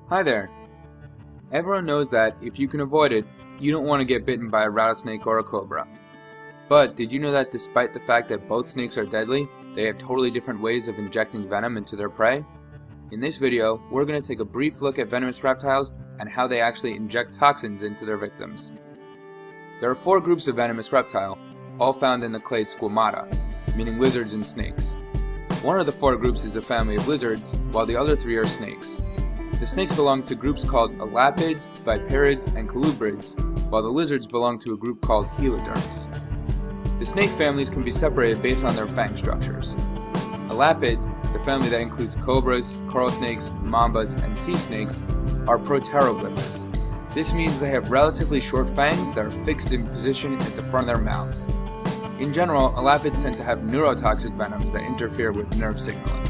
Hi there. Everyone knows that if you can avoid it, you don't want to get bitten by a rattlesnake or a cobra. But did you know that despite the fact that both snakes are deadly, they have totally different ways of injecting venom into their prey? In this video, we're going to take a brief look at venomous reptiles and how they actually inject toxins into their victims. There are 4 groups of venomous reptile, all found in the clade Squamata, meaning lizards and snakes. One of the 4 groups is a family of lizards, while the other 3 are snakes. The snakes belong to groups called elapids, viperids, and colubrids, while the lizards belong to a group called heliodrms. The snake families can be separated based on their fang structures. Elapids, the family that includes cobras, coral snakes, mambas, and sea snakes, are proteroglyphous. This means they have relatively short fangs that are fixed in position at the front of their mouths. In general, elapids tend to have neurotoxic venoms that interfere with nerve signaling.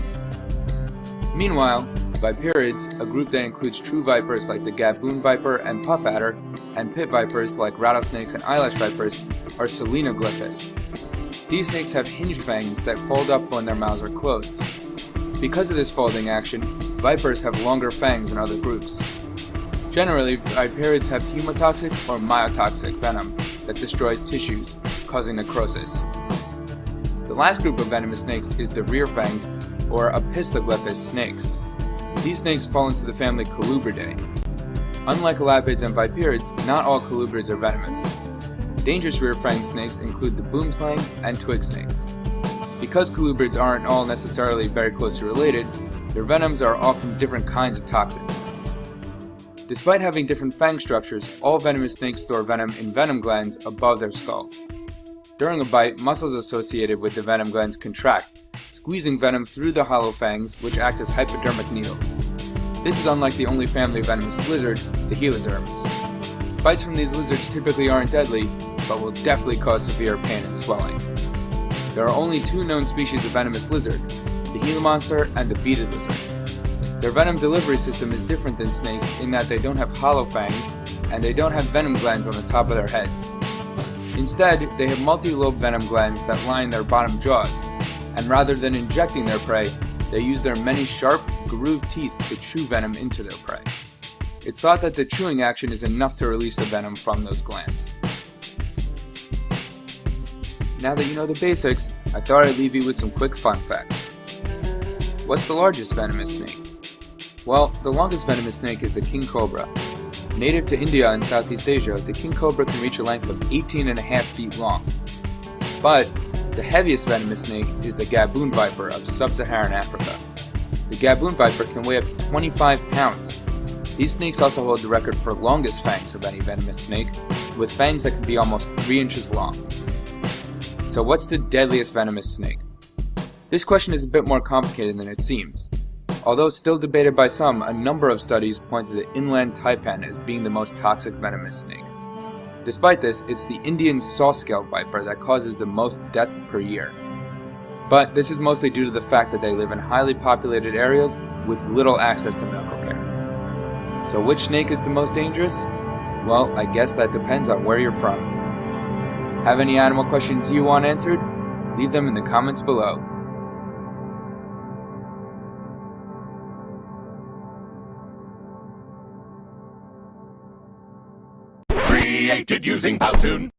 Meanwhile, viperids, a group that includes true vipers like the gaboon viper and puff adder, and pit vipers like rattlesnakes and eyelash vipers, are selenoglyphous. These snakes have hinged fangs that fold up when their mouths are closed. Because of this folding action, vipers have longer fangs than other groups. Generally, viperids have hemotoxic or myotoxic venom that destroys tissues, causing necrosis. The last group of venomous snakes is the rear-fanged or opistoglyphous snakes. These snakes fall into the family Colubridae. Unlike elapids and viperids, not all colubrids are venomous. Dangerous rear-fanged snakes include the boomslang and twig snakes. Because colubrids aren't all necessarily very closely related, their venoms are often different kinds of toxins. Despite having different fang structures, all venomous snakes store venom in venom glands above their skulls. During a bite, muscles associated with the venom glands contract, squeezing venom through the hollow fangs, which act as hypodermic needles. This is unlike the only family of venomous lizard, the heliodrms. Bites from these lizards typically aren't deadly, but will definitely cause severe pain and swelling. There are only 2 known species of venomous lizard, the Gila monster and the beaded lizard. Their venom delivery system is different than snakes in that they don't have hollow fangs, and they don't have venom glands on the top of their heads. Instead, they have multi-lobe venom glands that line their bottom jaws, and rather than injecting their prey, they use their many sharp, grooved teeth to chew venom into their prey. It's thought that the chewing action is enough to release the venom from those glands. Now that you know the basics, I thought I'd leave you with some quick fun facts. What's the largest venomous snake? Well, the longest venomous snake is the king cobra. Native to India and Southeast Asia, the king cobra can reach a length of 18.5 feet long. But the heaviest venomous snake is the gaboon viper of sub-Saharan Africa. The gaboon viper can weigh up to 25 pounds. These snakes also hold the record for longest fangs of any venomous snake, with fangs that can be almost 3 inches long. So what's the deadliest venomous snake? This question is a bit more complicated than it seems. Although still debated by some, a number of studies point to the inland taipan as being the most toxic venomous snake. Despite this, it's the Indian saw-scale viper that causes the most deaths per year. But this is mostly due to the fact that they live in highly populated areas with little access to medical care. So which snake is the most dangerous? Well, I guess that depends on where you're from. Have any animal questions you want answered? Leave them in the comments below. Created using Powtoon.